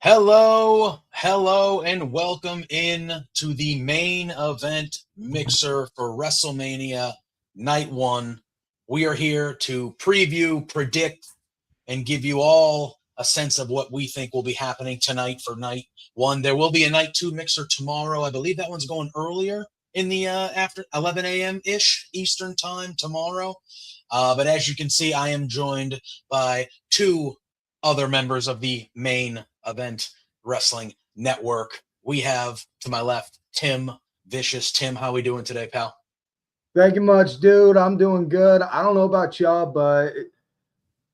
Hello, and welcome in to the main event mixer for Wrestlemania Night 1. We are here to preview, predict, and give you all a sense of what we think will be happening tonight for Night 1. There will be a Night 2 mixer tomorrow. I believe that one's going earlier in the after 11 a.m.-ish Eastern time tomorrow. But as you can see, I am joined by two other members of the main event wrestling network. We have to my left Tim Vicious. Tim, how we doing today, pal? Thank you much, dude. I'm doing good. I don't know about y'all, but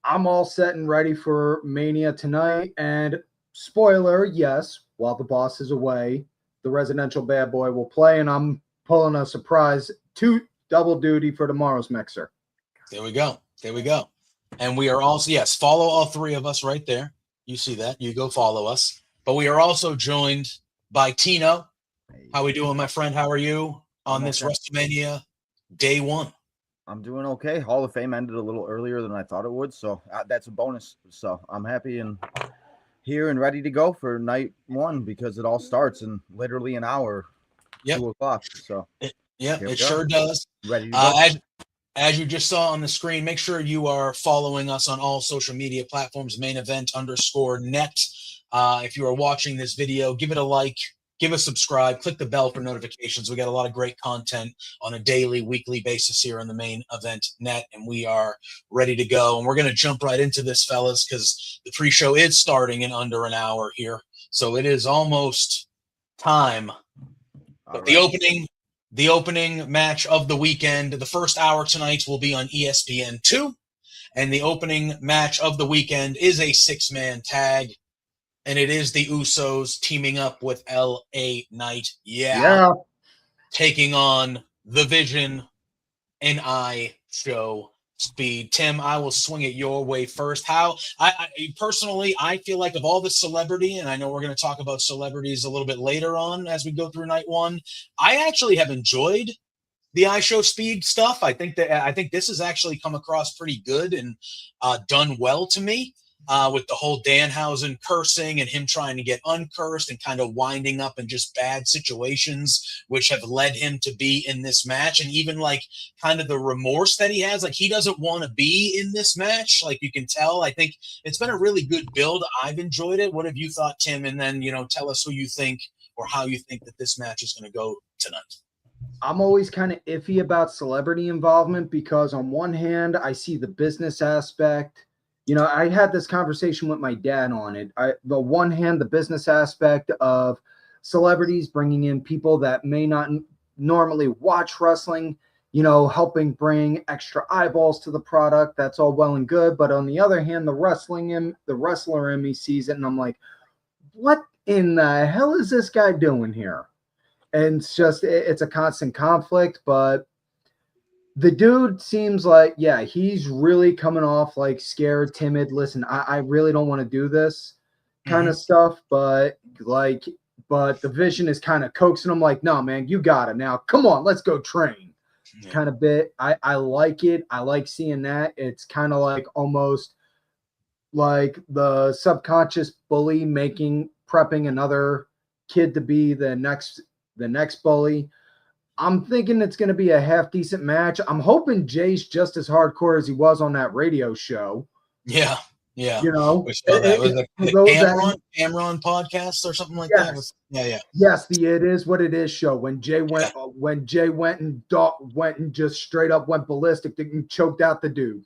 I'm all set and ready for Mania tonight. And spoiler, yes, while the boss is away, the residential bad boy will play, and I'm pulling a surprise double duty for tomorrow's mixer. There we go. And we are also, yes, follow all three of us right there. You see that. You go follow us. But we are also joined by Tino. How we doing, my friend? How are you on this Wrestlemania day 1? I'm doing okay. Hall of Fame ended a little earlier than I thought it would, so that's a bonus. So I'm happy and here and ready to go for night 1 because it all starts in literally an hour, 2 o'clock. So it sure does. Ready to go. As you just saw on the screen, make sure you are following us on all social media platforms, mainevent_net. If you are watching this video, give it a like, give a subscribe, click the bell for notifications. We got a lot of great content on a daily, weekly basis here on the Main Event Net, and we are ready to go. And we're going to jump right into this, fellas, because the pre-show is starting in under an hour here. So it is almost time. But the opening match of the weekend, the first hour tonight will be on ESPN2, and the opening match of the weekend is a 6-man tag, and it is the Usos teaming up with LA Knight. Yeah. Taking on The Vision and I Show Speed. Tim, I will swing it your way first. I personally feel like of all the celebrity, and I know we're going to talk about celebrities a little bit later on as we go through night 1, I actually have enjoyed the I Show Speed stuff. I think this has actually come across pretty good and done well to me. With the whole Danhausen cursing and him trying to get uncursed and kind of winding up in just bad situations, which have led him to be in this match. And even like kind of the remorse that he has, like he doesn't want to be in this match. Like you can tell, I think it's been a really good build. I've enjoyed it. What have you thought, Tim? And then, tell us who you think or how you think that this match is going to go tonight. I'm always kind of iffy about celebrity involvement because on one hand, I see the business aspect. I had this conversation with my dad on it. The one hand, the business aspect of celebrities bringing in people that may not normally watch wrestling, helping bring extra eyeballs to the product. That's all well and good. But on the other hand, the wrestler in me sees it, and I'm like, what in the hell is this guy doing here? And it's a constant conflict, but the dude seems like, he's really coming off like scared, timid. Listen, I really don't want to do this kind of stuff, but the Vision is kind of coaxing him like, no, man, you got it now. Come on, let's go train. Kind of bit. I like it. I like seeing that. It's kind of like almost like the subconscious bully prepping another kid to be the next bully. I'm thinking it's going to be a half decent match. I'm hoping Jay's just as hardcore as he was on that radio show. Yeah. Was the Cameron podcast or something like that? Yes, the It Is What It Is show. When Jay went and just straight up went ballistic and choked out the dude.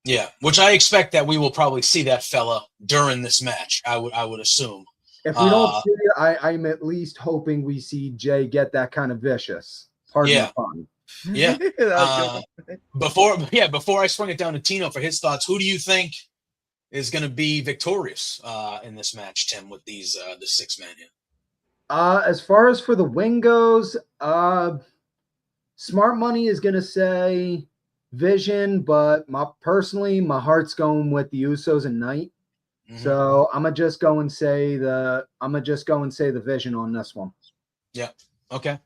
Yeah, which I expect that we will probably see that fella during this match. I would assume. If we don't see it, I'm at least hoping we see Jay get that kind of vicious. Pardon the pun. Yeah. Before I swing it down to Tino for his thoughts, who do you think is going to be victorious in this match, Tim, with these the 6-man here? As far as for the win goes, Smart Money is going to say Vision, but my heart's going with the Usos and Knight. So I'm gonna just go and say the Vision on this one. Yeah. Okay.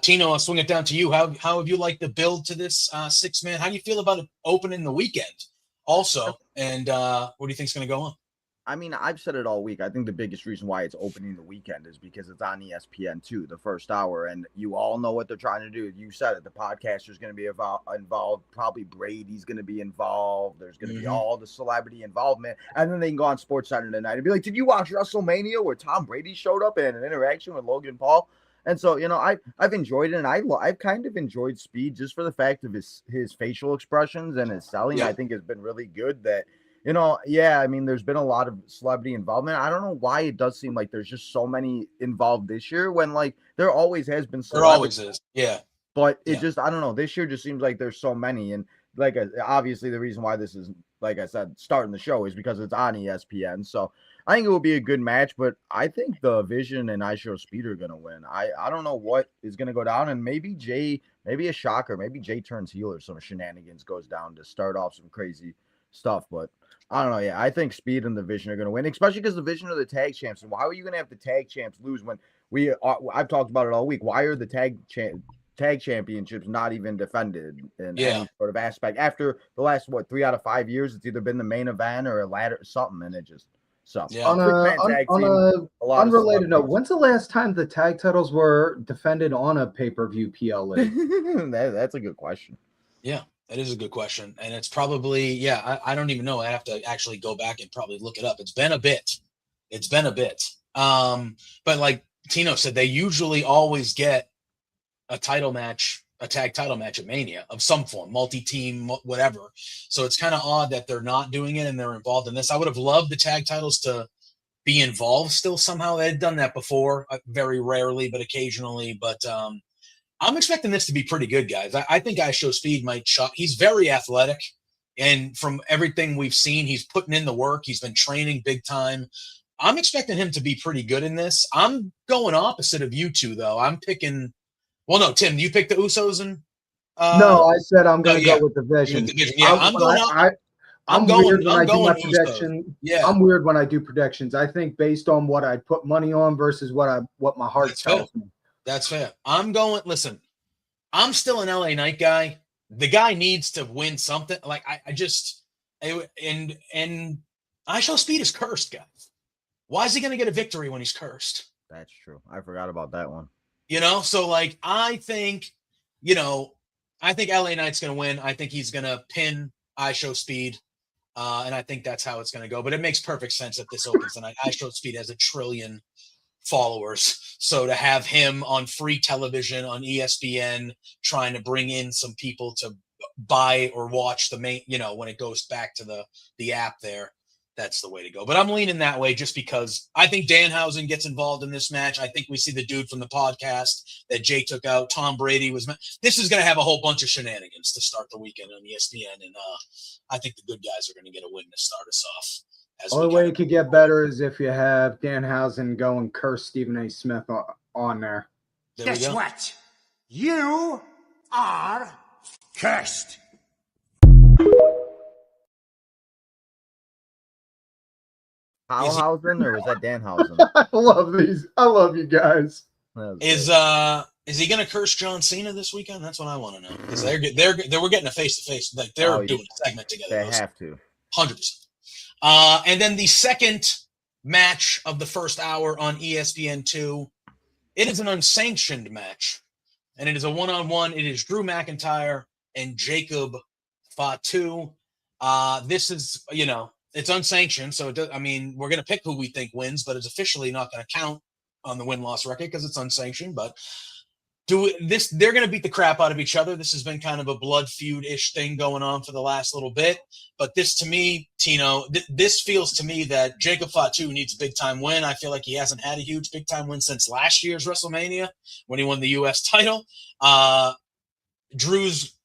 Tino, I'll swing it down to you. How have you liked the build to this 6-man? How do you feel about it opening the weekend also? And what do you think is going to go on? I mean, I've said it all week. I think the biggest reason why it's opening the weekend is because it's on ESPN2, the first hour, and you all know what they're trying to do. You said it. The podcaster's going to be involved. Probably Brady's going to be involved. There's going to be all the celebrity involvement, and then they can go on SportsCenter tonight and be like, "Did you watch WrestleMania where Tom Brady showed up and an interaction with Logan Paul?" And so, I've enjoyed it, and I've kind of enjoyed Speed just for the fact of his facial expressions and his selling. Yeah. I think has been really good. That I mean, there's been a lot of celebrity involvement. I don't know why it does seem like there's just so many involved this year when like there always has been There always is. Yeah. But it just, I don't know, this year just seems like there's so many. And like, obviously the reason why this is, like I said, starting the show is because it's on ESPN. So I think it will be a good match, but I think the Vision and I Show Speed are going to win. I don't know what is going to go down, and maybe a shocker, maybe Jay turns heel or some shenanigans goes down to start off some crazy stuff, but I don't know. Yeah, I think Speed and the Vision are going to win, especially because the Vision are the tag champs. And why are you going to have the tag champs lose when I've talked about it all week. Why are the tag championships not even defended in any sort of aspect after the last 3 out of 5 years? It's either been the main event or a ladder something, and it just sucks. On a unrelated note, when's the last time the tag titles were defended on a pay-per-view PLE? That's a good question. Yeah. That is a good question. And it's probably, I don't even know. I have to actually go back and probably look it up. It's been a bit. But like Tino said, they usually always get a title match, a tag title match at Mania of some form, multi-team, whatever. So it's kind of odd that they're not doing it and they're involved in this. I would have loved the tag titles to be involved still somehow. They'd done that before, very rarely, but occasionally. But I'm expecting this to be pretty good, guys. I think I Show Speed might shock. He's very athletic, and from everything we've seen, he's putting in the work. He's been training big time. I'm expecting him to be pretty good in this. I'm going opposite of you two, though. I'm picking – well, no, Tim, you picked the Usos? And no, I said I'm going to go with the Vision. Yeah, I'm weird when I do my prediction. Yeah. I'm weird when I do predictions. I think based on what I put money on versus what my heart tells me. That's fair. Listen, I'm still an LA Knight guy. The guy needs to win something. Like and I Show Speed is cursed, guys. Why is he going to get a victory when he's cursed? That's true. I forgot about that one. So like, I think LA Knight's going to win. I think he's going to pin I Show Speed. And I think that's how it's going to go. But it makes perfect sense that this opens tonight. I Show Speed has 1 trillion followers, so to have him on free television on ESPN trying to bring in some people to buy or watch the main, when it goes back to the app there, that's the way to go. But I'm leaning that way just because I think Danhausen gets involved in this match. I think we see the dude from the podcast that Jay took out, Tom Brady this is going to have a whole bunch of shenanigans to start the weekend on ESPN, and I think the good guys are going to get a win to start us off. Only way it could get better is if you have Danhausen go and curse Stephen A. Smith on there. Guess what? You are cursed. Howhausen, or was that Danhausen? I love these. I love you guys. Is he going to curse John Cena this weekend? That's what I want to know, because we're getting a face to face. Like they're doing a segment together. They have to. 100%. And then the second match of the first hour on ESPN2, it is an unsanctioned match, and it is a one-on-one. It is Drew McIntyre and Jacob Fatu. This is, it's unsanctioned, so we're going to pick who we think wins, but it's officially not going to count on the win-loss record because it's unsanctioned. But they're going to beat the crap out of each other. This has been kind of a blood feud-ish thing going on for the last little bit. But this, to me, Tino, this feels to me that Jacob Fatu needs a big-time win. I feel like he hasn't had a huge big-time win since last year's WrestleMania when he won the U.S. title. Drew's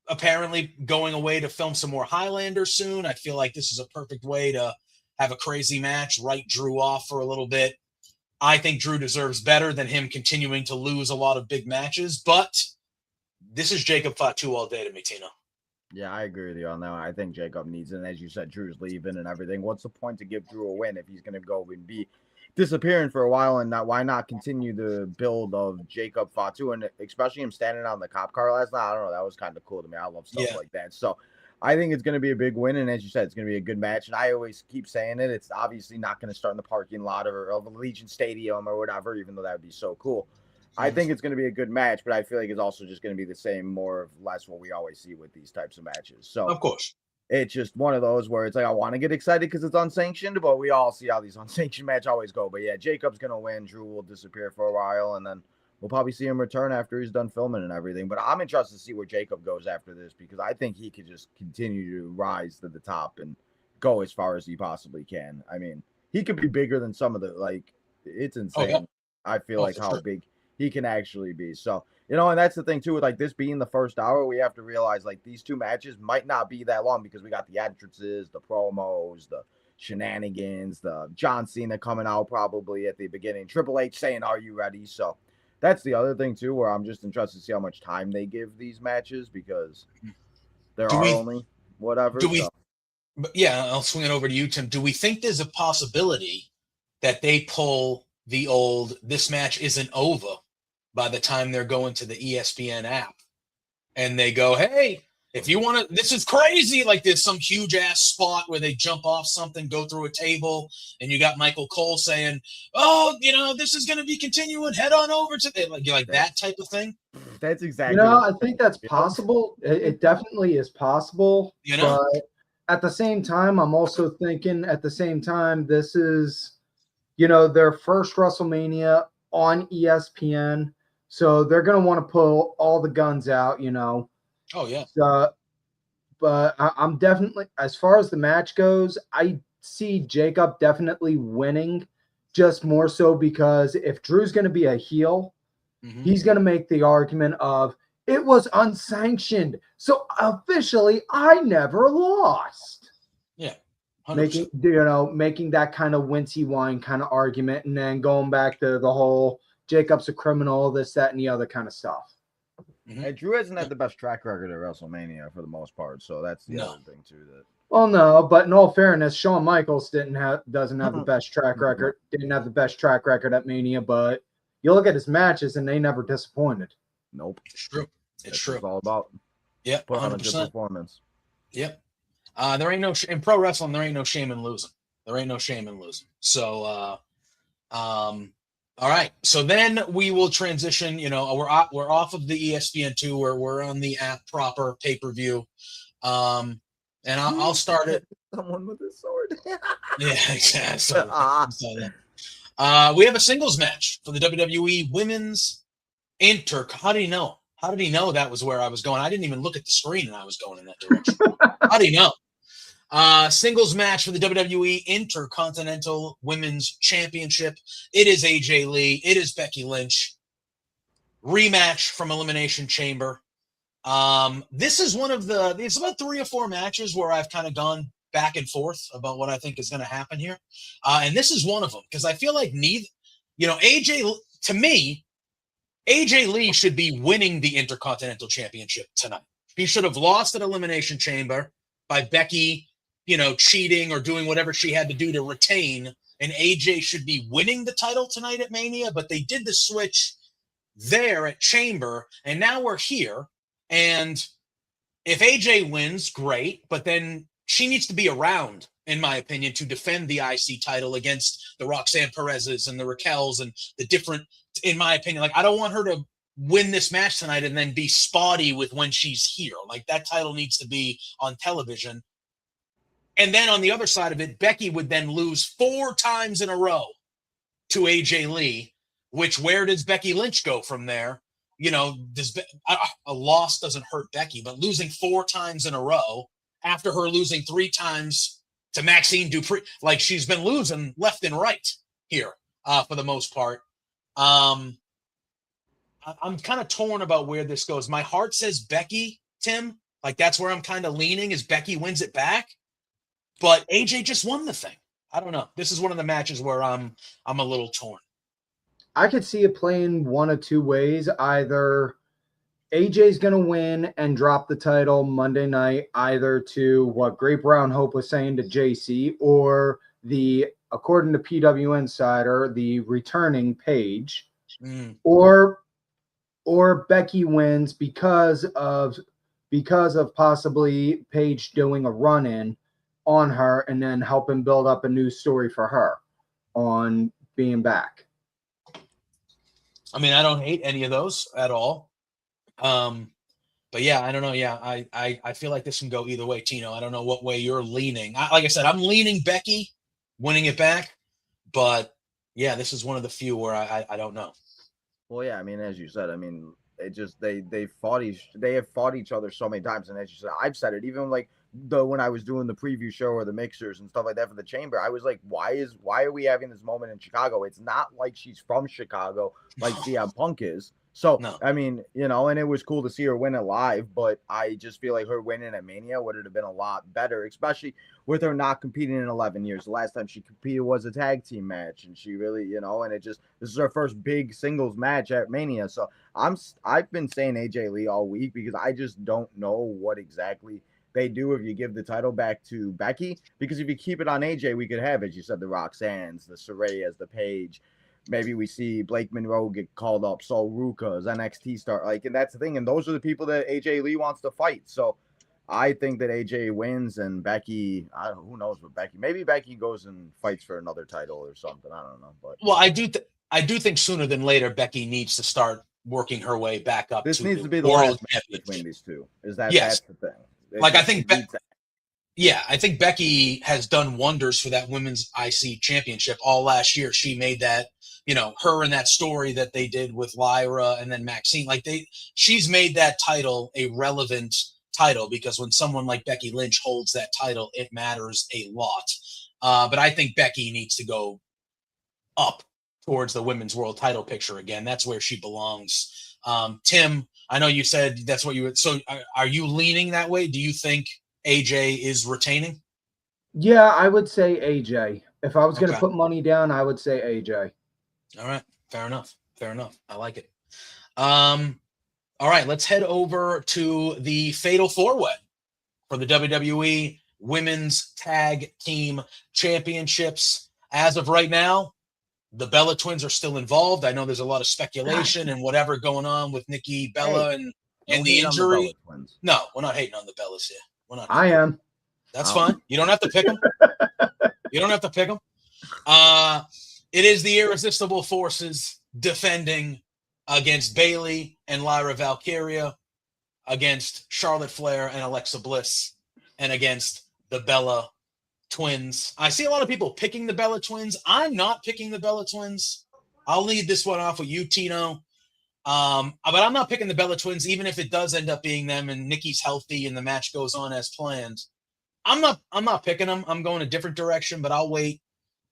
apparently going away to film some more Highlander soon. I feel like this is a perfect way to have a crazy match, write Drew off for a little bit. I think Drew deserves better than him continuing to lose a lot of big matches, but this is Jacob Fatu all day to me, Tino. Yeah, I agree with you on that one. I think Jacob needs it. And as you said, Drew's leaving and everything. What's the point to give Drew a win if he's going to go and be disappearing for a while? And why not continue the build of Jacob Fatu? And especially him standing on the cop car last night. I don't know. That was kind of cool to me. I love stuff like that. So I think it's going to be a big win, and as you said, it's going to be a good match. And I always keep saying it. It's obviously not going to start in the parking lot of Allegiant Stadium or whatever, even though that would be so cool. I think it's going to be a good match, but I feel like it's also just going to be the same, more or less what we always see with these types of matches. So, of course, it's just one of those where it's like I want to get excited because it's unsanctioned, but we all see how these unsanctioned matches always go. But yeah, Jacob's going to win. Drew will disappear for a while, and then we'll probably see him return after he's done filming and everything. But I'm interested to see where Jacob goes after this because I think he could just continue to rise to the top and go as far as he possibly can. I mean, he could be bigger than some of the, like, it's insane. yeah. I feel like how big he can actually be. So, you know, and that's the thing too, with like this being the first hour, we have to realize like these two matches might not be that long because we got the entrances, the promos, the shenanigans, the John Cena coming out probably at the beginning, Triple H saying, "Are you ready?" So that's the other thing too, where I'm just interested to see how much time they give these matches because there are only whatever. But yeah, I'll swing it over to you, Tim. Do we think there's a possibility that they pull the old "this match isn't over" by the time they're going to the ESPN app, and they go, "Hey, if you want to, this is crazy." Like there's some huge ass spot where they jump off something, go through a table, and you got Michael Cole saying, "Oh, you know, this is going to be continuing. Head on over to the, like that type of thing." That's exactly. You know, I think that's possible. It definitely is possible. You know, but at the same time, I'm also thinking at the same time, this is, you know, their first WrestleMania on ESPN. So they're going to want to pull all the guns out, you know. Oh, yeah. But I'm definitely, as far as the match goes, I see Jacob definitely winning, just more so because if Drew's going to be a heel, he's going to make the argument of it was unsanctioned. So officially, I never lost. Yeah. 100%. Making that kind of wincy wine kind of argument, and then going back to the whole Jacob's a criminal, this, that, and the other kind of stuff. And Drew hasn't had the best track record at WrestleMania for the most part, so that's the other thing too. Well, no, but in all fairness, Shawn Michaels doesn't have the best track record. Didn't have the best track record at Mania, but you look at his matches and they never disappointed. Nope, it's true. It's true. It's all about put on a good performance. Yep. There ain't no in pro wrestling. There ain't no shame in losing. So, all right. So then we will transition. You know, we're off of the ESPN2. We're on the app proper pay-per-view. And I'll start it. Someone with a sword. Yeah, exactly. We have a singles match for the WWE Women's How do you know? How did he know that was where I was going? I didn't even look at the screen and I was going in that direction. How do you know? Singles match for the WWE Intercontinental Women's Championship. It is AJ Lee. It is Becky Lynch. Rematch from Elimination Chamber. This is it's about 3 or 4 matches where I've kind of gone back and forth about what I think is going to happen here. And this is one of them because I feel like to me, AJ Lee should be winning the Intercontinental Championship tonight. He should have lost at Elimination Chamber by Becky, cheating or doing whatever she had to do to retain. And AJ should be winning the title tonight at Mania, but they did the switch there at Chamber, and now we're here. And if AJ wins, great, but then she needs to be around, in my opinion, to defend the IC title against the Roxanne Perez's and the Raquels and the different, in my opinion, like I don't want her to win this match tonight and then be spotty with when she's here. Like that title needs to be on television. And then on the other side of it, Becky would then lose 4 times in a row to AJ Lee, which where does Becky Lynch go from there? A loss doesn't hurt Becky, but losing 4 times in a row after her losing 3 times to Maxine Dupree, like she's been losing left and right here for the most part. I'm kind of torn about where this goes. My heart says Becky, Tim. Like that's where I'm kind of leaning is Becky wins it back. But AJ just won the thing. I don't know. This is one of the matches where I'm a little torn. I could see it playing one of 2 ways. Either AJ's going to win and drop the title Monday night, either to what Great Brown Hope was saying to JC, or according to PW Insider, the returning Paige, or Becky wins because of because of possibly Paige doing a run-in on her and then helping build up a new story for her on being back. I mean, I don't hate any of those at all. But yeah, I don't know. Yeah, I feel like this can go either way, Tino. I don't know what way you're leaning. Like I said, I'm leaning Becky winning it back. But yeah, this is one of the few where I don't know. Well, yeah, I mean, as you said, I mean, it just they have fought each other so many times, and as you said, I've said it even like when I was doing the preview show or the mixers and stuff like that for the Chamber, I was like, why are we having this moment in Chicago? It's not like she's from Chicago like CM Punk is. So, No. I mean, you know, and it was cool to see her win it live, but I just feel like her winning at Mania would have been a lot better, especially with her not competing in 11 years. The last time she competed was a tag team match, and she really, you know, and this is her first big singles match at Mania. So I've been saying AJ Lee all week because I just don't know what exactly they do if you give the title back to Becky, because if you keep it on AJ, we could have, as you said, the Roxannes, the Sarayas, the Paige. Maybe we see Blake Monroe get called up, Sol Ruka's NXT start, like, and that's the thing. And those are the people that AJ Lee wants to fight. So I think that AJ wins and Becky, who knows what Becky, maybe Becky goes and fights for another title or something. I don't know. But well, I do think sooner than later, Becky needs to start working her way back up. This to needs the to be the world last match between these two. Is that yes. That's the thing. Like I think I think Becky has done wonders for that women's IC championship all last year. She made that, you know, her and that story that they did with Lyra and then Maxine, like she's made that title a relevant title, because when someone like Becky Lynch holds that title, it matters a lot. But I think Becky needs to go up towards the women's world title picture again. That's where she belongs. Tim, I know you said that's what you would. So are you leaning that way? Do you think AJ is retaining? Yeah, I would say AJ. If I was going to Okay. put money down, I would say AJ. All right. Fair enough. I like it. All right. Let's head over to the Fatal 4-Way for the WWE Women's Tag Team Championships. As of right now, the Bella Twins are still involved. I know there's a lot of speculation and whatever going on with Nikki Bella and the injury. No, we're not hating on the Bellas here. We're not. I am. That's fine. You don't have to pick them. You don't have to pick them. It is the Irresistible Forces defending against Bayley and Lyra Valkyria, against Charlotte Flair and Alexa Bliss, and against the Bella Twins. I see a lot of people picking the Bella Twins. I'm not picking the Bella Twins. I'll lead this one off with you, Tino. But I'm not picking the Bella Twins, even if it does end up being them and Nikki's healthy and the match goes on as planned. I'm not picking them. I'm going a different direction, but I'll wait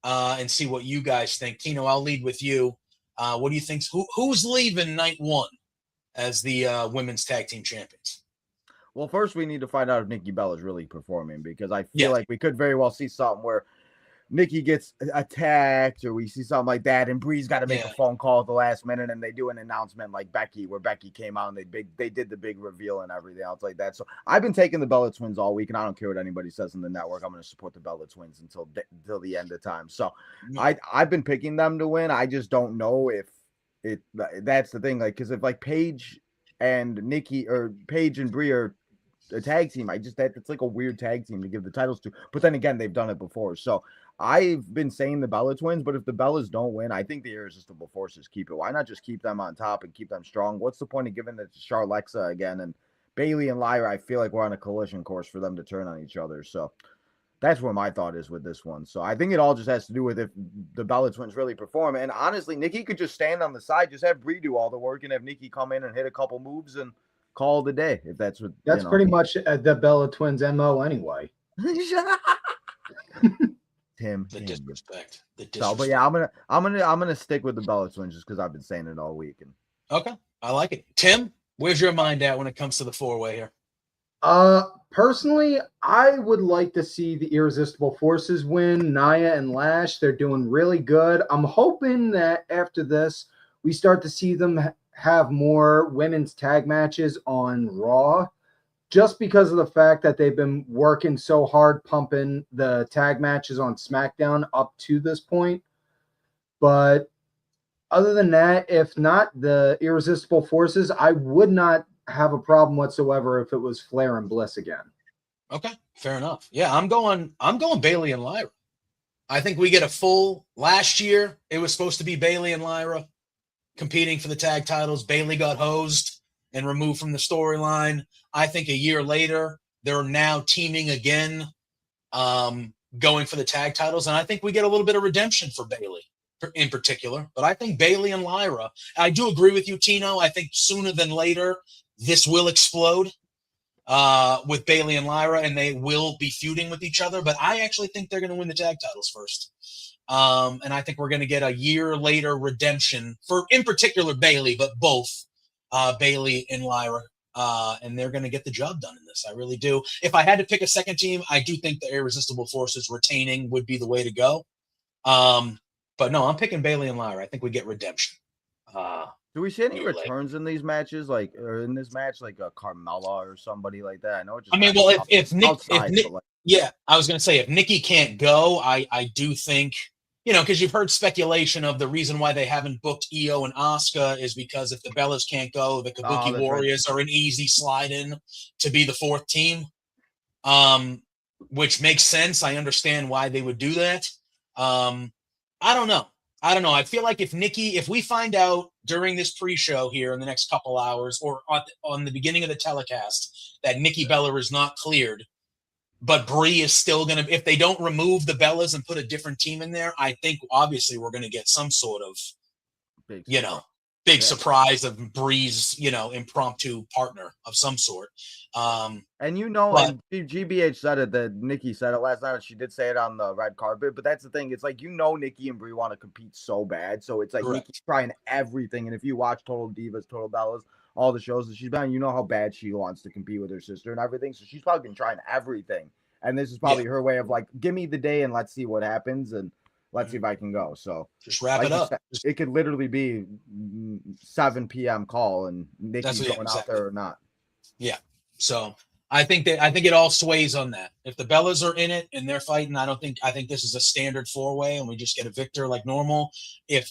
and see what you guys think. Tino, I'll lead with you. What do you think? Who's leaving night one as the women's tag team champions? Well, first we need to find out if Nikki Bella is really performing, because I feel like we could very well see something where Nikki gets attacked, or we see something like that, and Bree's got to make a phone call at the last minute, and they do an announcement like Becky, where Becky came out and they did the big reveal and everything else like that. So I've been taking the Bella Twins all week, and I don't care what anybody says in the network. I'm going to support the Bella Twins until the end of time. So I've been picking them to win. I just don't know if that's the thing, like, because if like Paige and Nikki or Paige and Bree are a tag team, it's like a weird tag team to give the titles to. But then again, they've done it before. So I've been saying the Bella Twins, but if the Bellas don't win, I think the Irresistible Forces keep it. Why not just keep them on top and keep them strong? What's the point of giving it to Charlexa again? And Bayley and Lyra, I feel like we're on a collision course for them to turn on each other. So that's where my thought is with this one. So I think it all just has to do with if the Bella Twins really perform. And honestly, Nikki could just stand on the side, just have Brie do all the work, and have Nikki come in and hit a couple moves and call the day. If that's what pretty much the Bella Twins MO anyway. Tim, the disrespect. So, but yeah, I'm gonna stick with the Bella Twins just because I've been saying it all week. And okay, I like it. Tim, where's your mind at when it comes to the 4-Way here? Personally, I would like to see the Irresistible Forces win. Nia and Lash, they're doing really good. I'm hoping that after this, we start to see them have more women's tag matches on Raw, just because of the fact that they've been working so hard pumping the tag matches on SmackDown up to this point. But other than that, if not the Irresistible Forces, I would not have a problem whatsoever if it was Flair and Bliss again. Okay, fair enough. Yeah, I'm going Bailey and Lyra. I think we get a full. Last year, it was supposed to be Bailey and Lyra competing for the tag titles. Bailey got hosed and removed from the storyline. I think a year later, they're now teaming again, going for the tag titles. And I think we get a little bit of redemption for Bailey in particular. But I think Bailey and Lyra, I do agree with you, Tino. I think sooner than later, this will explode with Bailey and Lyra, and they will be feuding with each other. But I actually think they're going to win the tag titles first. And I think we're going to get a year later redemption for, in particular, Bailey, but both Bailey and Lyra. And they're going to get the job done in this. I really do. If I had to pick a second team, I do think the Irresistible Forces retaining would be the way to go. But no, I'm picking Bailey and Lyra. I think we get redemption. Do we see any returns in these matches, or in this match, like a Carmella or somebody like that? I know. I mean, well, if Nick, yeah, I was going to say if Nikki can't go, I do think, because you've heard speculation of the reason why they haven't booked Io and Asuka is because if the Bellas can't go, the Kabuki Warriors are an easy slide in to be the fourth team, which makes sense. I understand why they would do that. I don't know. I feel like if we find out during this pre-show here in the next couple hours or on the beginning of the telecast that Nikki Bella is not cleared, but Brie is still going to, if they don't remove the Bellas and put a different team in there, I think obviously we're going to get some sort of, big surprise of Brie's, impromptu partner of some sort. And GBH said it, that Nikki said it last night. She did say it on the red carpet, but that's the thing. It's like, Nikki and Brie want to compete so bad. So it's like Nikki's trying everything. And if you watch Total Divas, Total Bellas, all the shows that she's been on, how bad she wants to compete with her sister and everything. So she's probably been trying everything. And this is probably her way of like, give me the day and let's see what happens. And let's see if I can go. So just wrap it up. It could literally be 7 p.m. call and Nikki's going out there or not. Yeah. So I think it all sways on that. If the Bellas are in it and they're fighting, I think this is a standard 4-way and we just get a victor like normal. If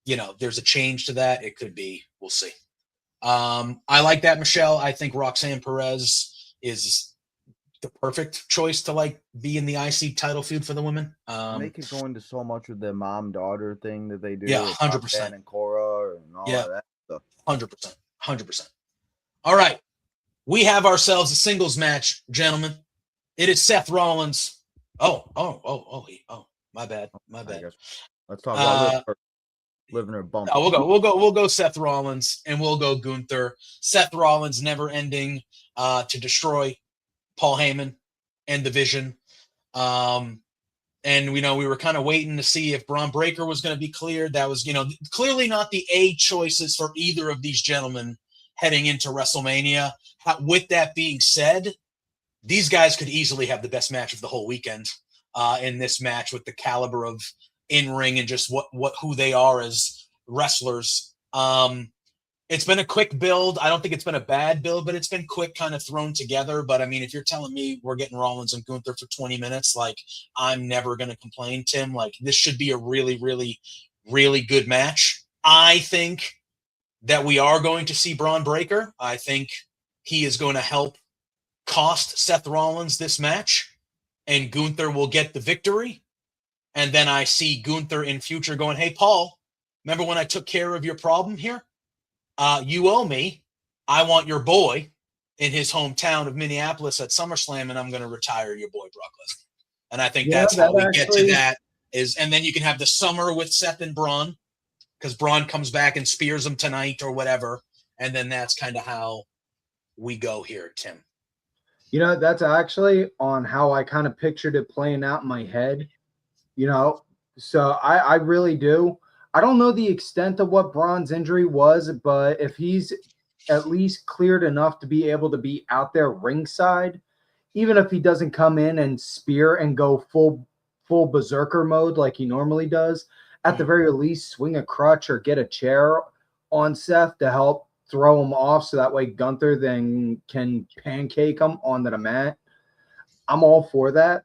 there's a change to that, it could be. We'll see. I like that, Michelle. I think Roxanne Perez is the perfect choice to be in the IC title feud for the women. They could go into so much with the mom-daughter thing that they do. Yeah, 100%. And Cora and all of that stuff. 100%. All right. We have ourselves a singles match, gentlemen. It is Seth Rollins. Oh, my bad. Let's talk about living her bump. We'll go Seth Rollins and we'll go Gunther. Seth Rollins never ending to destroy Paul Heyman and the Vision. And we were kind of waiting to see if Braun Breaker was going to be cleared. That was, clearly not the A choices for either of these gentlemen heading into WrestleMania. With that being said, these guys could easily have the best match of the whole weekend in this match with the caliber of in-ring and just who they are as wrestlers. It's been a quick build. I don't think it's been a bad build, but it's been quick, kind of thrown together. But I mean, if you're telling me we're getting Rollins and Gunther for 20 minutes, I'm never going to complain, Tim. This should be a really, really, really good match. I think that we are going to see Braun Breaker. I think he is going to help cost Seth Rollins this match, and Gunther will get the victory. And then I see Gunther in future going, hey, Paul, remember when I took care of your problem here? You owe me. I want your boy in his hometown of Minneapolis at SummerSlam, and I'm going to retire your boy Brock Lesnar. And I think that's how we get to that. And then you can have the summer with Seth and Braun, because Braun comes back and spears him tonight or whatever. And then that's kind of how we go here, Tim. That's actually on how I kind of pictured it playing out in my head. So I really do. I don't know the extent of what Braun's injury was, but if he's at least cleared enough to be able to be out there ringside, even if he doesn't come in and spear and go full berserker mode like he normally does, at the very least swing a crutch or get a chair on Seth to help throw him off so that way Gunther then can pancake him onto the mat. I'm all for that.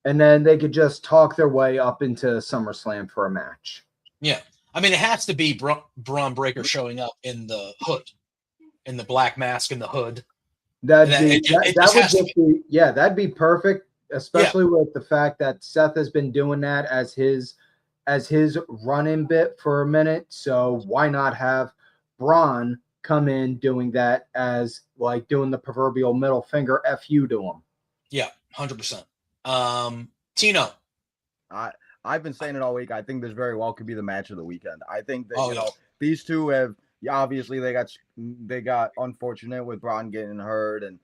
And then they could just talk their way up into SummerSlam for a match. Yeah. I mean, it has to be Braun Breaker showing up in the hood. in the black mask and the hood. That'd And be it that just would has to just be that'd be perfect, especially with the fact that Seth has been doing that as his run-in bit for a minute. So why not have Braun come in doing that as like doing the proverbial middle finger F you to him? Yeah, 100%. Tino. I've been saying it all week. I think this very well could be the match of the weekend. I think that Oh, yeah. these two have obviously they got unfortunate with Braun getting hurt and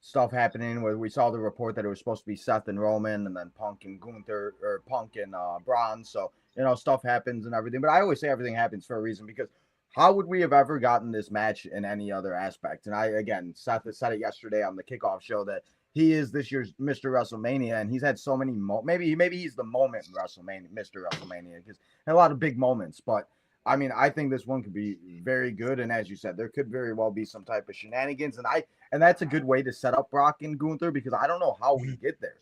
stuff happening where we saw the report that it was supposed to be Seth and Roman and then Punk and Gunther or Punk and Braun. So stuff happens and everything. But I always say everything happens for a reason because how would we have ever gotten this match in any other aspect? And Seth said it yesterday on the kickoff show that he is this year's Mr. WrestleMania, and he's had so many maybe he's the moment in WrestleMania, Mr. WrestleMania, because had a lot of big moments. But I mean, I think this one could be very good, and as you said, there could very well be some type of shenanigans, and that's a good way to set up Brock and Gunther because I don't know how we get there.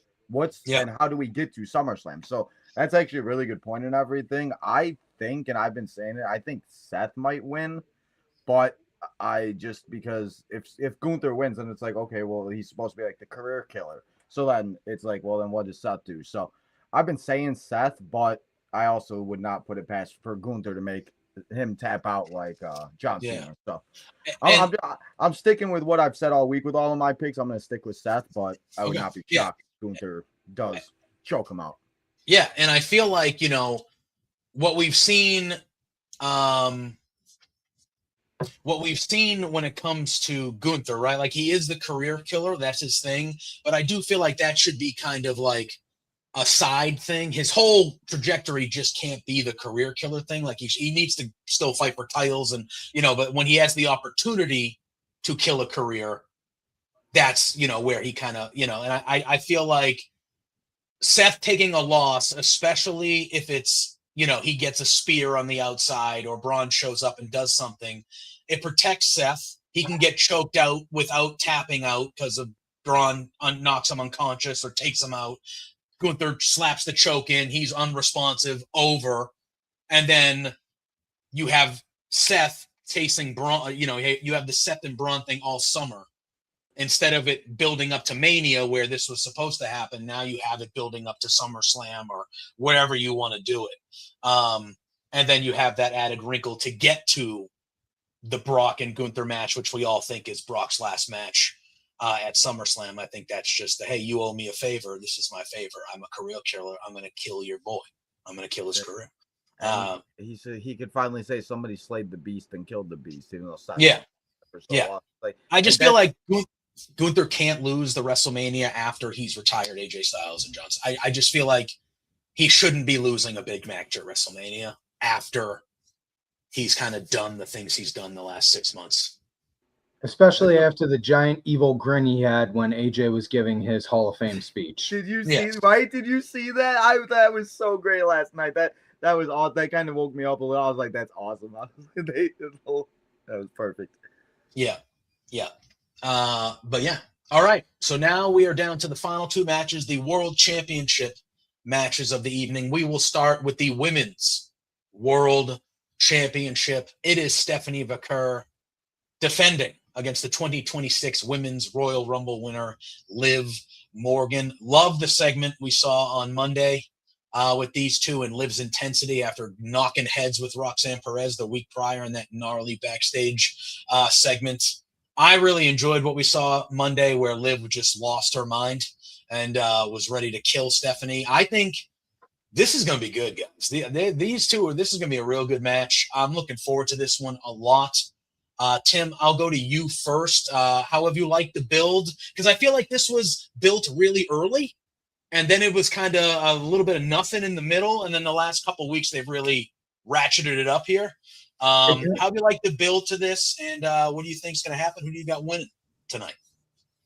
And how do we get to SummerSlam? So that's actually a really good point in everything. I think, and I've been saying it, I think Seth might win, but because if Gunther wins, then it's like, okay, well, he's supposed to be like the career killer. So then it's like, well, then what does Seth do? So I've been saying Seth, but I also would not put it past for Gunther to make him tap out like John Cena. So I'm sticking with what I've said all week with all of my picks. I'm going to stick with Seth, but I would not be shocked if Gunther does choke him out. Yeah, and I feel like, what we've seen when it comes to Gunther, right? Like he is the career killer, that's his thing, but I do feel like that should be kind of like a side thing. His whole trajectory just can't be the career killer thing. Like he needs to still fight for titles and, but when he has the opportunity to kill a career, that's, where he kind of, and I feel like Seth taking a loss, especially if it's, he gets a spear on the outside or Braun shows up and does something, it protects Seth. He can get choked out without tapping out because of Braun knocks him unconscious or takes him out. Gunther slaps the choke in. He's unresponsive, over. And then you have Seth chasing Braun. You have the Seth and Braun thing all summer. Instead of it building up to Mania where this was supposed to happen, now you have it building up to SummerSlam or wherever you want to do it. And then you have that added wrinkle to get to the Brock and Gunther match, which we all think is Brock's last match at SummerSlam. I think that's just hey, you owe me a favor. This is my favor. I'm a career killer. I'm going to kill your boy. I'm going to kill his career. He said he could finally say somebody slayed the beast and killed the beast, even though long. I just feel like Gunther can't lose the WrestleMania after he's retired AJ Styles and Johnson. I just feel like he shouldn't be losing a big match at WrestleMania after he's kind of done the things he's done the last 6 months. Especially after the giant evil grin he had when AJ was giving his Hall of Fame speech. Did you see? Right? Did you see that? That was so great last night. That was awesome. That kind of woke me up a little. I was like, "That's awesome." That was perfect. Yeah. But yeah. All right. So now we are down to the final two matches, the World Championship matches of the evening. We will start with the Women's World Championship. It is Stephanie Vaquer defending against the 2026 Women's Royal Rumble winner, Liv Morgan. Love the segment we saw on Monday with these two and Liv's intensity after knocking heads with Roxanne Perez the week prior in that gnarly backstage segment. I really enjoyed what we saw Monday where Liv just lost her mind and was ready to kill Stephanie. I think this is going to be good, guys. These two, this is going to be a real good match. I'm looking forward to this one a lot. Tim, I'll go to you first. How have you liked the build? Because I feel like this was built really early, and then it was kind of a little bit of nothing in the middle, and then the last couple of weeks they've really ratcheted it up here. How do you like the build to this, and what do you think is going to happen? Who do you got winning tonight?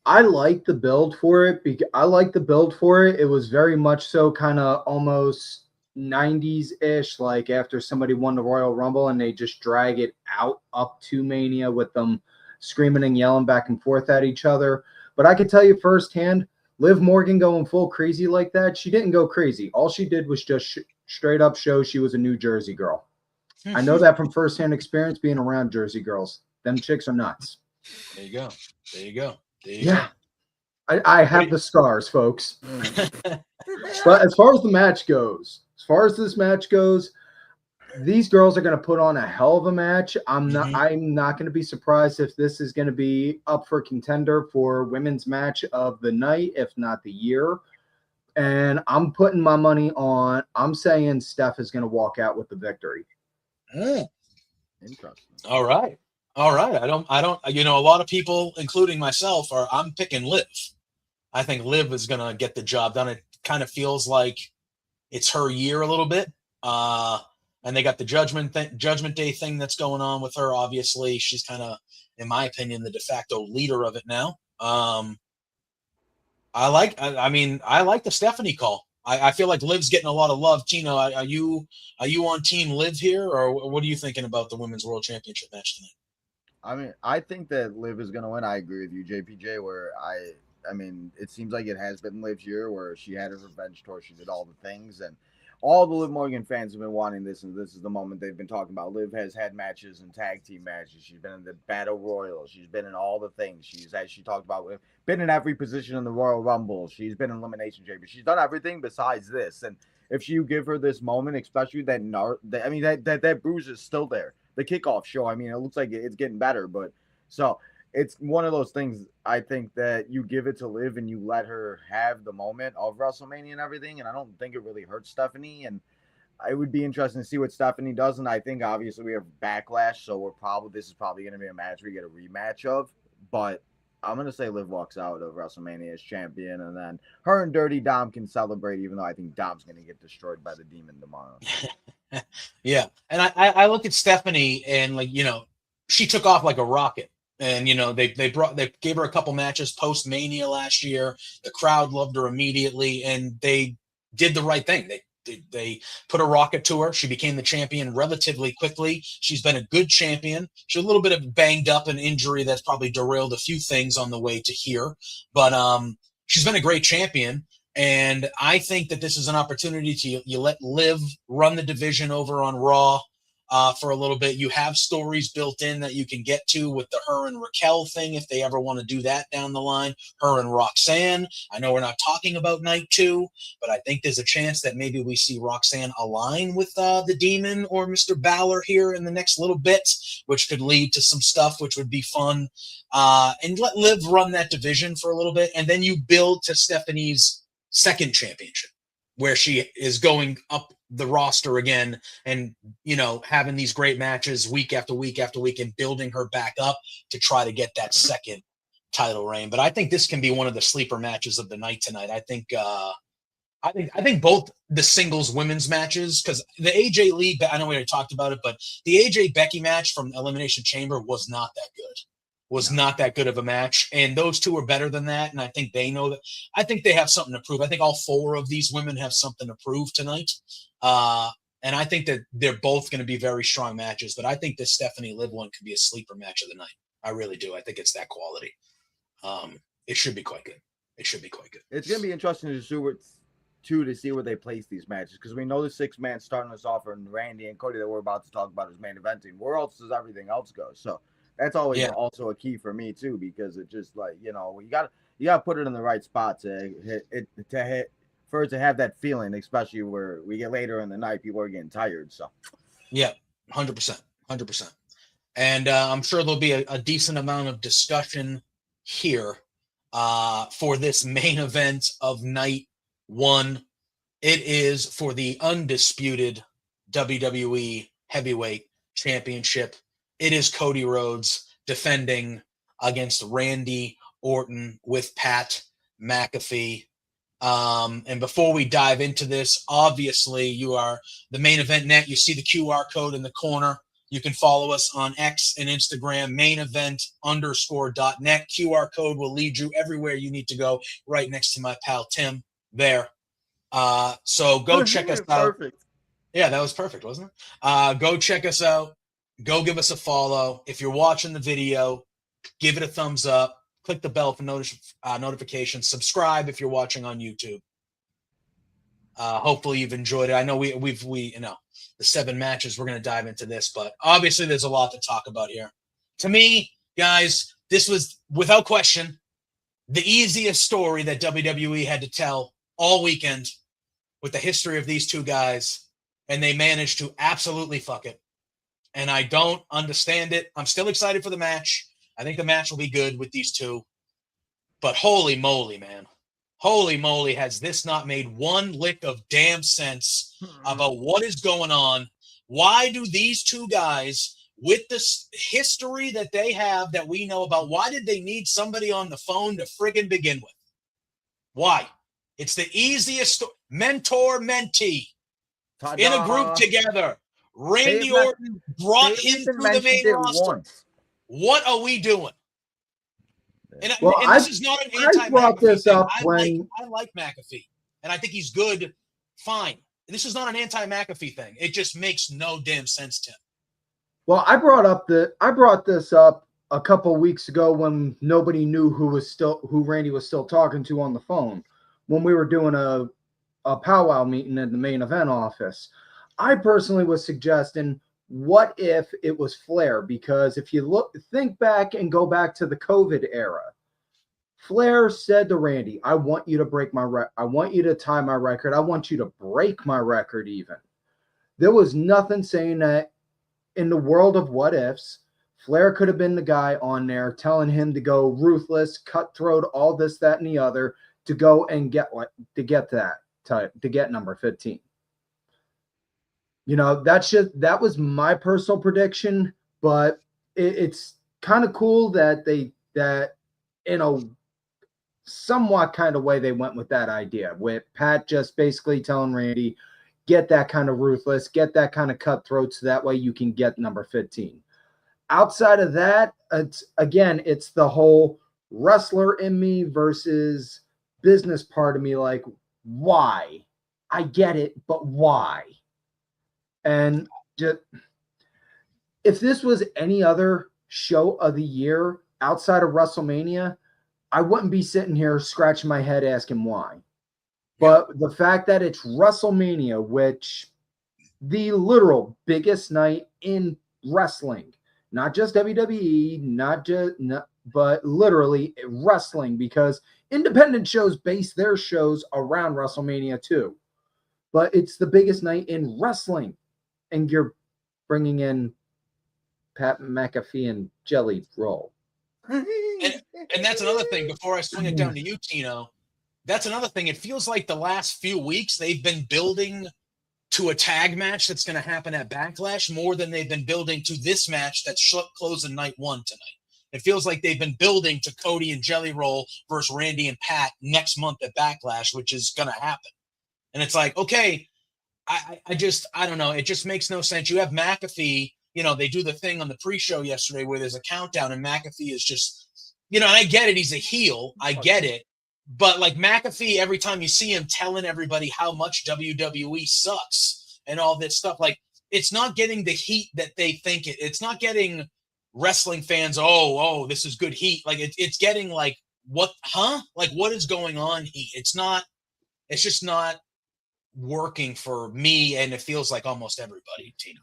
I like the build for it. It was very much so kind of almost 90s-ish, like after somebody won the Royal Rumble and they just drag it out up to Mania with them screaming and yelling back and forth at each other. But I could tell you firsthand, Liv Morgan going full crazy like that, she didn't go crazy. All she did was just straight up show she was a New Jersey girl. I know that from firsthand experience being around Jersey girls. Them chicks are nuts. There you go. There you go. There you Yeah. I have the scars, folks. go. But as far as the match goes, as far as this match goes, these girls are going to put on a hell of a match. I'm not going to be surprised if this is going to be up for contender for women's match of the night, if not the year. And I'm putting my money on, I'm saying Steph is going to walk out with the victory. Interesting. All right. All right. I don't, a lot of people, including myself, I'm picking Liv. I think Liv is going to get the job done. It kind of feels like it's her year a little bit. And they got the Judgment Day thing that's going on with her. Obviously, she's kind of, in my opinion, the de facto leader of it now. I like the Stephanie call. I feel like Liv's getting a lot of love. Tino, are you on Team Liv here, or what are you thinking about the Women's World Championship match tonight? I mean, I think that Liv is going to win. I agree with you, JPJ, where I mean, it seems like it has been Liv's year where she had her revenge tour. She did all the things, and all the Liv Morgan fans have been wanting this, and this is the moment they've been talking about. Liv has had matches and tag team matches. She's been in the Battle Royal. She's been in all the things. She's, as she talked about, been in every position in the Royal Rumble. She's been in Elimination Chamber. She's done everything besides this. And if you give her this moment, especially that bruise is still there. The kickoff show, I mean, it looks like it's getting better, but so it's one of those things. I think that you give it to Liv and you let her have the moment of WrestleMania and everything, and I don't think it really hurts Stephanie. And it would be interesting to see what Stephanie does. And I think obviously we have Backlash, so this is probably going to be a match we get a rematch of. But I'm going to say Liv walks out of WrestleMania as champion, and then her and Dirty Dom can celebrate, even though I think Dom's going to get destroyed by the Demon tomorrow. Yeah, and I look at Stephanie and she took off like a rocket, and they gave her a couple matches post Mania last year. The crowd loved her immediately, and they did the right thing. They put a rocket to her. She became the champion relatively quickly. She's been a good champion. She's a little bit of banged up, an injury that's probably derailed a few things on the way to here, but she's been a great champion. And I think that this is an opportunity to you let Liv run the division over on Raw for a little bit. You have stories built in that you can get to with the her and Raquel thing if they ever want to do that down the line. Her and Roxanne. I know we're not talking about night 2, but I think there's a chance that maybe we see Roxanne align with the Demon or Mr. Balor here in the next little bit, which could lead to some stuff which would be fun. And let Liv run that division for a little bit, and then you build to Stephanie's second championship, where she is going up the roster again and having these great matches week after week after week and building her back up to try to get that second title reign. But I think this can be one of the sleeper matches of the night tonight. I think both the singles women's matches, because the AJ Lee, I know we already talked about it, but the AJ Becky match from Elimination Chamber was not that good. Not that good of a match, and those two are better than that, and I think they know that. I think they have something to prove. I think all 4 of these women have something to prove tonight, and I think that they're both going to be very strong matches, but I think this Stephanie Liv one could be a sleeper match of the night. I really do. I think it's that quality. It should be quite good. It's going to be interesting to see where they place these matches, because we know the 6-man starting us off, and Randy and Cody that we're about to talk about is main eventing. Where else does everything else go? So that's always also a key for me too, because it just you got to put it in the right spot to hit for it to have that feeling, especially where we get later in the night, people are getting tired. So yeah, 100%. And I'm sure there'll be a decent amount of discussion here for this main event of night 1. It is for the undisputed WWE Heavyweight Championship. It is Cody Rhodes defending against Randy Orton with Pat McAfee. And before we dive into this, obviously you are the Main Event Net. You see the QR code in the corner. You can follow us on X and Instagram, mainevent_.net. QR code will lead you everywhere you need to go, right next to my pal Tim there. So go check us out. Perfect. Yeah, that was perfect, wasn't it? Go check us out. Go give us a follow. If you're watching the video, give it a thumbs up. Click the bell for notifications. Subscribe if you're watching on YouTube. Hopefully you've enjoyed it. I know we've the 7 matches. We're going to dive into this, but obviously there's a lot to talk about here. To me, guys, This was, without question, the easiest story that WWE had to tell all weekend with the history of these two guys, and they managed to absolutely fuck it. And I don't understand it. I'm still excited for the match. I think the match will be good with these two. But holy moly, man. Holy moly, has this not made one lick of damn sense about what is going on? Why do these two guys, with this history that they have that we know about, why did they need somebody on the phone to friggin' begin with? Why? It's the easiest mentor-mentee in a group together. Randy Orton brought him to the main roster. What are we doing? And this is not an anti-McAfee thing. I like McAfee, and I think he's good. Fine. This is not an anti-McAfee thing. It just makes no damn sense, Tim. Well, I brought this up a couple weeks ago when nobody knew who Randy was still talking to on the phone when we were doing a powwow meeting at the main event office. I personally was suggesting, what if it was Flair? Because if you think back and go back to the COVID era, Flair said to Randy, I want you to break my record. I want you to tie my record. I want you to break my record even. There was nothing saying that in the world of what ifs, Flair could have been the guy on there telling him to go ruthless, cutthroat, all this, that, and the other to go and get number 15. You know, that was my personal prediction, but it's kind of cool that in a somewhat kind of way they went with that idea, with Pat just basically telling Randy, get that kind of ruthless, get that kind of cutthroat, so that way you can get number 15. Outside of that, it's the whole wrestler in me versus business part of me. Like, why? I get it, but why? And just, if this was any other show of the year outside of WrestleMania, I wouldn't be sitting here scratching my head asking why. But the fact that it's WrestleMania, which the literal biggest night in wrestling, not just WWE, but literally wrestling, because independent shows base their shows around WrestleMania too. But it's the biggest night in wrestling. And you're bringing in Pat McAfee and Jelly Roll. And that's another thing, before I swing it down to you, Tino, that's another thing. It feels like the last few weeks they've been building to a tag match that's going to happen at Backlash more than they've been building to this match that's closing night one tonight. It feels like they've been building to Cody and Jelly Roll versus Randy and Pat next month at Backlash, which is going to happen. And it's like, okay, I don't know. It just makes no sense. You have McAfee, they do the thing on the pre-show yesterday where there's a countdown and McAfee is just, and I get it. He's a heel. I get it. But like McAfee, every time you see him telling everybody how much WWE sucks and all this stuff, like it's not getting the heat that they think it's not getting wrestling fans. Oh, this is good heat. Like it's getting like, what, huh? Like what is going on heat? It's just not working for me, and it feels like almost everybody, Tina.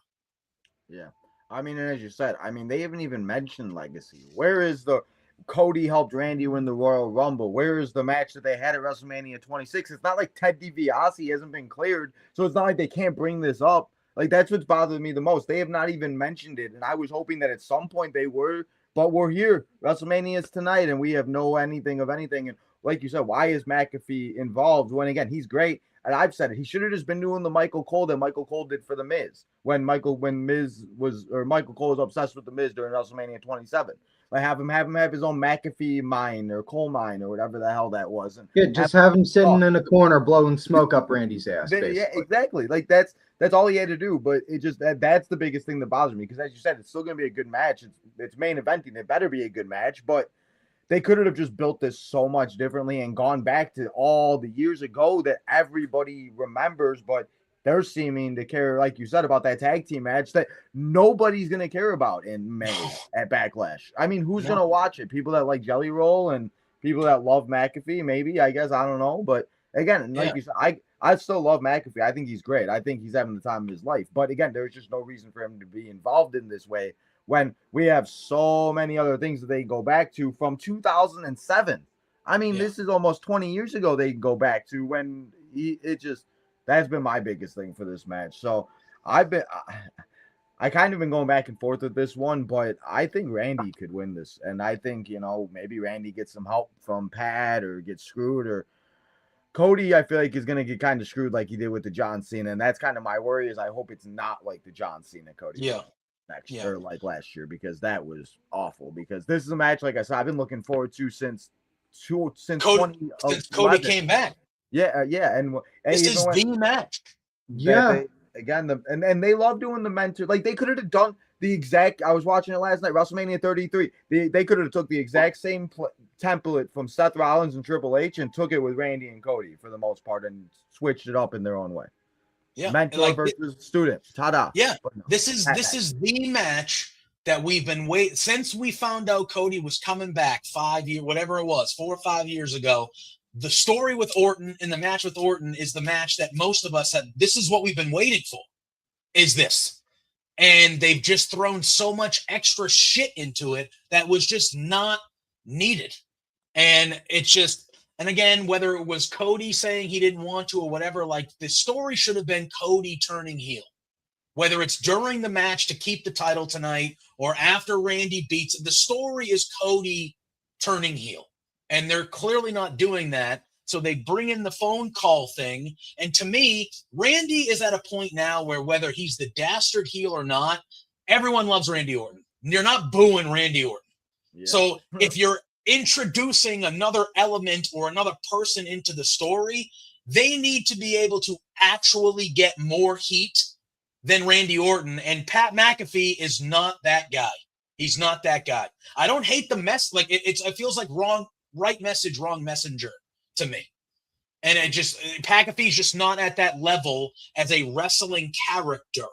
Yeah. I mean, and as you said, they haven't even mentioned legacy. Where is the Cody helped Randy win the Royal Rumble? Where is the match that they had at WrestleMania 26? It's not like Ted DiBiase hasn't been cleared, so it's not like they can't bring this up. Like, that's what's bothered me the most. They have not even mentioned it, and I was hoping that at some point they were, but we're here. WrestleMania is tonight, and we have no anything of anything. And like you said, why is McAfee involved when, again, he's great? And I've said it. He should have just been doing the Michael Cole that Michael Cole did for The Miz when Michael Cole was obsessed with The Miz during WrestleMania 27. Like have him have his own McAfee mine or coal mine or whatever the hell that was. And have him sitting in a corner blowing smoke up Randy's ass. Yeah, exactly. Like that's all he had to do. But it just that's the biggest thing that bothers me, because as you said, it's still going to be a good match. It's main eventing. It better be a good match, but they could have just built this so much differently and gone back to all the years ago that everybody remembers, but they're seeming to care, like you said, about that tag team match that nobody's going to care about in May at Backlash. I mean, who's going to watch it? People that like Jelly Roll and people that love McAfee, maybe, I guess, I don't know. But again, like you said, I still love McAfee. I think he's great. I think he's having the time of his life. But again, there's just no reason for him to be involved in this way when we have so many other things that they go back to from 2007. I mean, this is almost 20 years ago they go back to when that's been my biggest thing for this match. So I kind of been going back and forth with this one, but I think Randy could win this. And I think, maybe Randy gets some help from Pat or gets screwed, or Cody, I feel like, is going to get kind of screwed like he did with the John Cena. And that's kind of my worry, is I hope it's not like the John Cena Cody or like last year, because that was awful. Because this is a match, like I said, I've been looking forward to since Cody came back. Yeah. And this is the match. And they love doing the mentor. Like, they could have done the exact. I was watching it last night, WrestleMania 33. They could have took the exact same template from Seth Rollins and Triple H and took it with Randy and Cody for the most part, and switched it up in their own way. Yeah, mentor versus student. Ta-da. Yeah, this is the match that we've been waiting since we found out Cody was coming back 5 years, whatever it was, 4 or 5 years ago. The story with Orton and the match with Orton is the match that most of us have. This is what we've been waiting for, is this. And they've just thrown so much extra shit into it that was just not needed. And it's just, and again, whether it was Cody saying he didn't want to or whatever, like, the story should have been Cody turning heel. Whether it's during the match to keep the title tonight or after Randy beats it, the story is Cody turning heel. And they're clearly not doing that. So they bring in the phone call thing. And to me, Randy is at a point now where whether he's the dastard heel or not, everyone loves Randy Orton. You're not booing Randy Orton. Yeah. So if you're introducing another element or another person into the story, they need to be able to actually get more heat than Randy Orton. And Pat McAfee is not that guy. He's not that guy. I don't hate the mess. Like, it feels like right message, wrong messenger to me. And McAfee's just not at that level as a wrestling character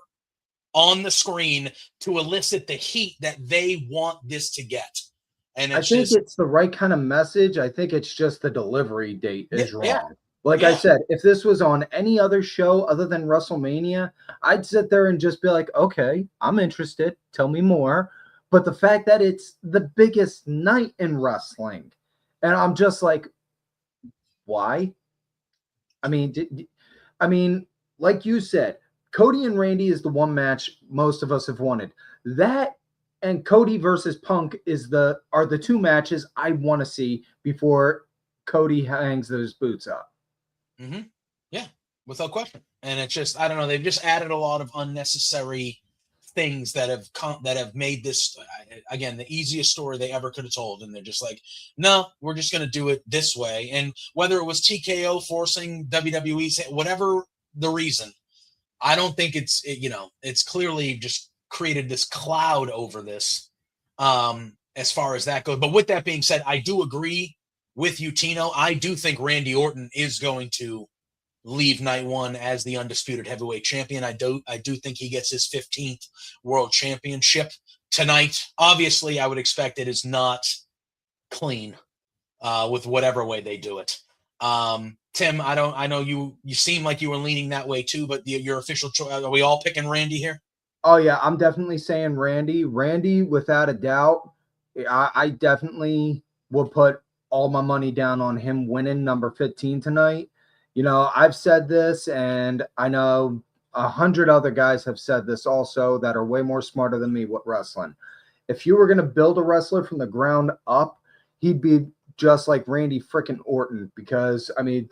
on the screen to elicit the heat that they want this to get. And I think it's the right kind of message. I think it's just the delivery date is wrong. Yeah. Like I said, if this was on any other show other than WrestleMania, I'd sit there and just be like, okay, I'm interested. Tell me more. But the fact that it's the biggest night in wrestling, and I'm just like, why? I mean, like you said, Cody and Randy is the one match most of us have wanted. That and Cody versus Punk are the two matches I want to see before Cody hangs those boots up. Mm-hmm. Yeah, without question. And it's just, I don't know, they've just added a lot of unnecessary things that have made this, again, the easiest story they ever could have told. And they're just like, no, we're just going to do it this way. And whether it was TKO forcing WWE, whatever the reason, I don't think it's clearly just created this cloud over this as far as that goes. But with that being said, I do agree with you, Tino. I do think Randy Orton is going to leave night one as the undisputed heavyweight champion. I do think he gets his 15th world championship tonight. Obviously, I would expect it is not clean with whatever way they do it. Tim, I know you seem like you were leaning that way too, but your official choice, are we all picking Randy here? Oh yeah, I'm definitely saying Randy. Randy, without a doubt. I definitely would put all my money down on him winning number 15 tonight. You know, I've said this, and I know 100 other guys have said this also that are way more smarter than me with wrestling. If you were going to build a wrestler from the ground up, he'd be just like Randy freaking Orton, because, I mean,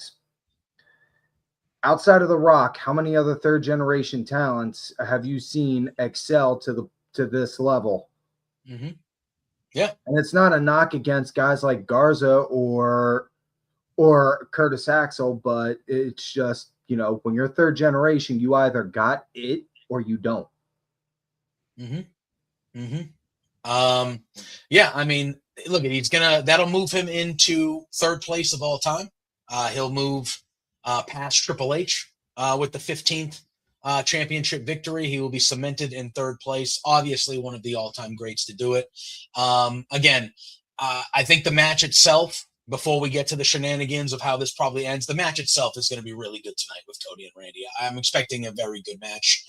outside of The Rock, how many other third-generation talents have you seen excel to this level? Mm-hmm. Yeah. And it's not a knock against guys like Garza or Curtis Axel, but it's just, when you're third generation, you either got it or you don't. Mm-hmm. Mm-hmm. Yeah, I mean, look, that'll move him into third place of all time. He'll move past Triple H with the 15th championship victory. He will be cemented in third place. Obviously, one of the all-time greats to do it. Again, I think the match itself, before we get to the shenanigans of how this probably ends, the match itself is going to be really good tonight with Cody and Randy. I'm expecting a very good match.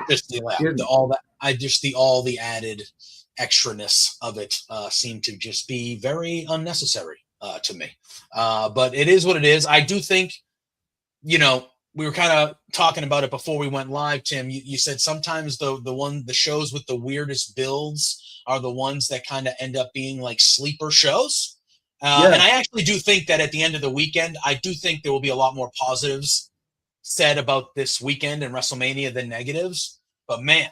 Just all the added extraness of it seemed to just be very unnecessary to me. But it is what it is. I do think, we were kind of talking about it before we went live, Tim. You said sometimes the shows with the weirdest builds are the ones that kind of end up being like sleeper shows. And I actually do think that at the end of the weekend, I do think there will be a lot more positives said about this weekend and WrestleMania than negatives. But man,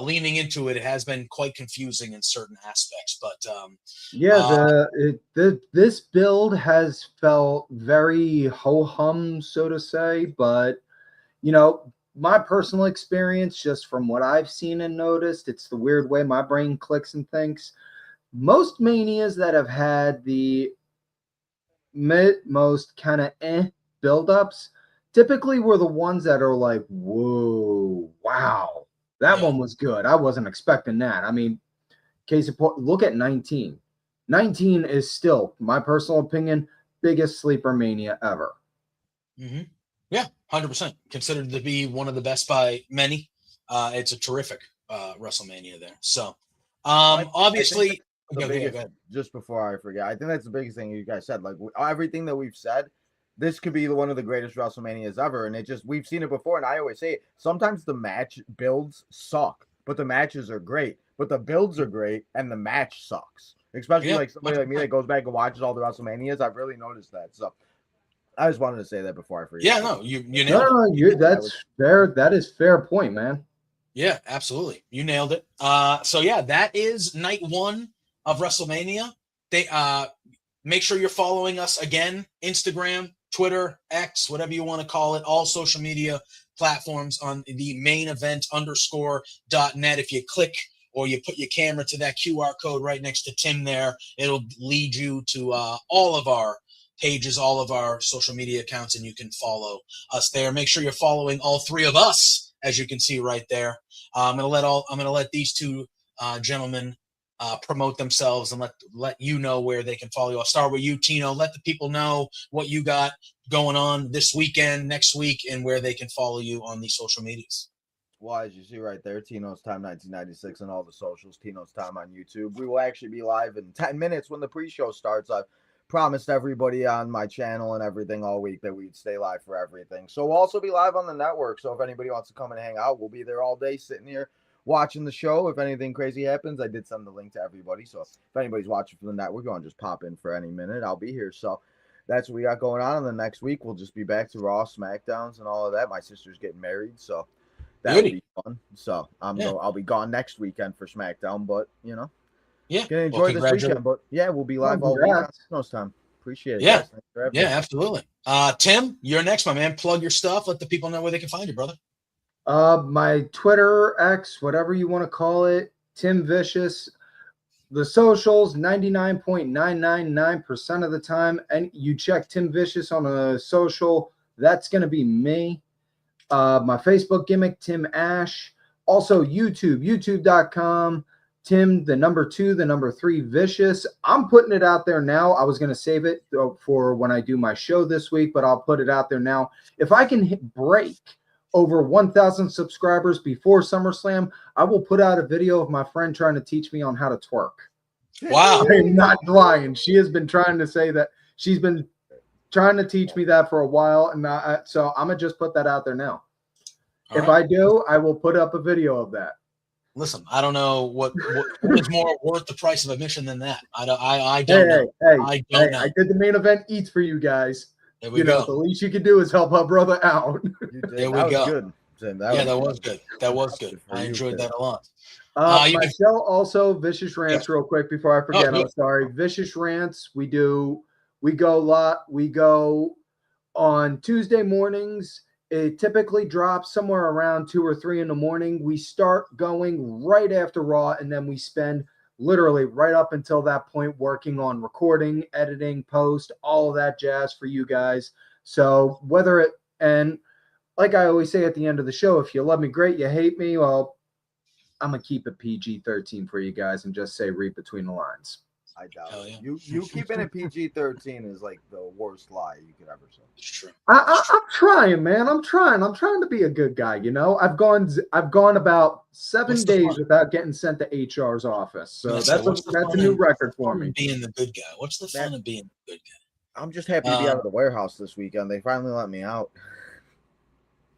leaning into it, it has been quite confusing in certain aspects. But this build has felt very ho-hum, so to say. But my personal experience, just from what I've seen and noticed, it's the weird way my brain clicks and thinks. Most manias that have had the most kind of build-ups typically were the ones that are like, whoa, wow, that one was good. I wasn't expecting that. I mean, case in point, look at 19. 19 is still, my personal opinion, biggest sleeper mania ever. Mm-hmm. Yeah, 100%. Considered to be one of the best by many. It's a terrific WrestleMania there. So, obviously... Just before I forget, I think that's the biggest thing you guys said. Like everything that we've said, this could be one of the greatest WrestleManias ever. And we've seen it before. And I always say it, sometimes the match builds suck, but the matches are great. But the builds are great and the match sucks. Especially like somebody like me that goes back and watches all the WrestleManias. I've really noticed that. So I just wanted to say that before I forget. Yeah, no, you nailed it. That's fair. That is fair point, man. Yeah, absolutely. You nailed it. So yeah, that is night one of WrestleMania. They make sure you're following us again, Instagram, Twitter, X, whatever you want to call it, all social media platforms on the main event _.net. If you click or you put your camera to that QR code right next to Tim there, it'll lead you to all of our pages, all of our social media accounts, and you can follow us there. Make sure you're following all three of us, as you can see right there. I'm gonna let these two gentlemen promote themselves and let you know where they can follow you. I'll start with you, Tino. Let the people know what you got going on this weekend, next week, and where they can follow you on these social medias. Well, as you see right there, Tino's Time 1996 on all the socials, Tino's Time on YouTube. We will actually be live in 10 minutes when the pre-show starts. I've promised everybody on my channel and everything all week that we'd stay live for everything. So we'll also be live on the network. So if anybody wants to come and hang out, we'll be there all day sitting here watching the show. If anything crazy happens, I did send the link to everybody. So if anybody's watching from the network, go and just pop in for any minute. I'll be here. So that's what we got going on. And the next week, we'll just be back to Raw, SmackDowns, and all of that. My sister's getting married, so that'll be fun. So I'll be gone next weekend for SmackDown, but gonna enjoy this weekend. But yeah, we'll be live all week on Tino's Time. Appreciate it. Yeah, yeah, absolutely. Tim, you're next, my man. Plug your stuff. Let the people know where they can find you, brother. My Twitter, X, whatever you want to call it, Tim Vicious. The socials, 99.999% of the time, and you check Tim Vicious on a social, that's going to be me. My Facebook gimmick, Tim Ash. Also YouTube, youtube.com, Tim, the number 2, the number 3, Vicious. I'm putting it out there now. I was going to save it for when I do my show this week, but I'll put it out there now. If I can break over 1,000 subscribers before SummerSlam, I will put out a video of my friend trying to teach me on how to twerk. Wow. I'm not lying. She has been trying to say that. She's been trying to teach me that for a while. And so I'm going to just put that out there now. If I do, I will put up a video of that. Listen, I don't know what is more worth the price of admission than that. I don't know. I don't know. I did the main event eats for you guys. There we go. The least you can do is help our brother out. There we go. Good. That was good. That was good. I enjoyed that a lot. My show also, Vicious Rants, real quick before I forget. I'm sorry. Vicious Rants. We go on Tuesday mornings. It typically drops somewhere around 2 or 3 in the morning. We start going right after Raw, and then we spend literally right up until that point working on recording, editing, post, all of that jazz for you guys. So and like I always say at the end of the show, if you love me, great. You hate me, well, I'm going to keep it PG-13 for you guys and just say read between the lines. I doubt Hell it. yeah. You keeping it PG-13 is like the worst lie you could ever say. It's true. I'm trying, man. I'm trying to be a good guy. You know, I've gone about 7 days without getting sent to HR's office. So that's a new record for me. Being the good guy. What's the fun of being the good guy? I'm just happy to be out of the warehouse this weekend. They finally let me out.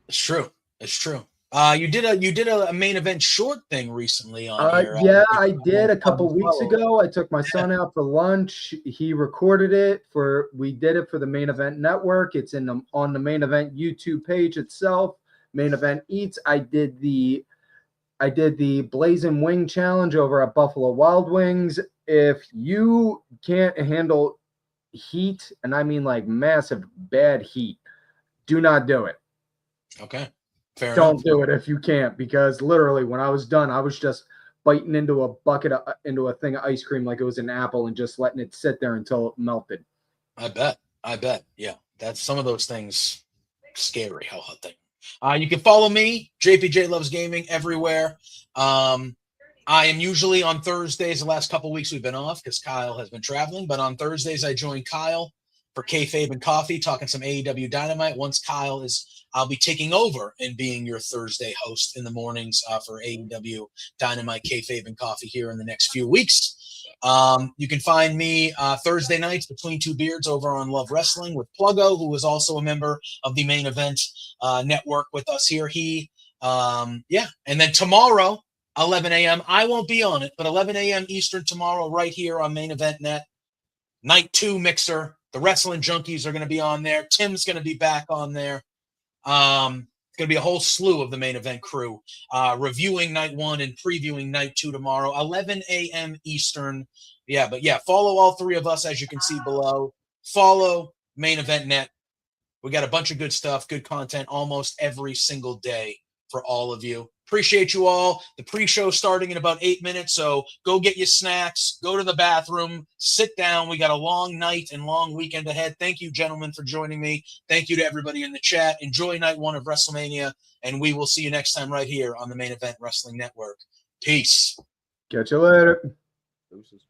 It's true. It's true. You did a main event short thing recently on here. Yeah, I did a couple weeks ago. I took my son out for lunch. He recorded it we did it for the Main Event Network. It's on the Main Event YouTube page itself. Main Event Eats. I did the Blazing Wing Challenge over at Buffalo Wild Wings. If you can't handle heat, and I mean like massive bad heat, do not do it. Okay. Fair Don't enough. do it if you can't, because literally when I was done, I was just biting into a thing of ice cream like it was an apple and just letting it sit there until it melted. I bet. Yeah. That's some of those things scary how hot they you can follow me, JPJ Loves Gaming, everywhere. I am usually on Thursdays. The last couple of weeks we've been off because Kyle has been traveling, but on Thursdays I join Kyle for Kayfabe and Coffee, talking some AEW Dynamite. Once Kyle I'll be taking over and being your Thursday host in the mornings for AEW Dynamite, Kayfabe and Coffee here in the next few weeks. You can find me Thursday nights between two beards over on Love Wrestling with Pluggo, who is also a member of the Main Event Network with us here. And then tomorrow, 11 a.m. I won't be on it, but 11 a.m. Eastern tomorrow, right here on Main Event Net. Night 2 mixer. The Wrestling Junkies are going to be on there. Tim's going to be back on there. It's going to be a whole slew of the Main Event crew reviewing night 1 and previewing night 2 tomorrow, 11 a.m. Eastern. Follow all three of us as you can see below. Follow Main Event Net. We got a bunch of good stuff, good content almost every single day for all of you. Appreciate you all. The pre-show starting in about 8 minutes, so go get your snacks, go to the bathroom, sit down. We got a long night and long weekend ahead. Thank you, gentlemen, for joining me. Thank you to everybody in the chat. Enjoy night 1 of Wrestlemania, and we will see you next time right here on the Main Event Wrestling Network. Peace. Catch you later. Deuces.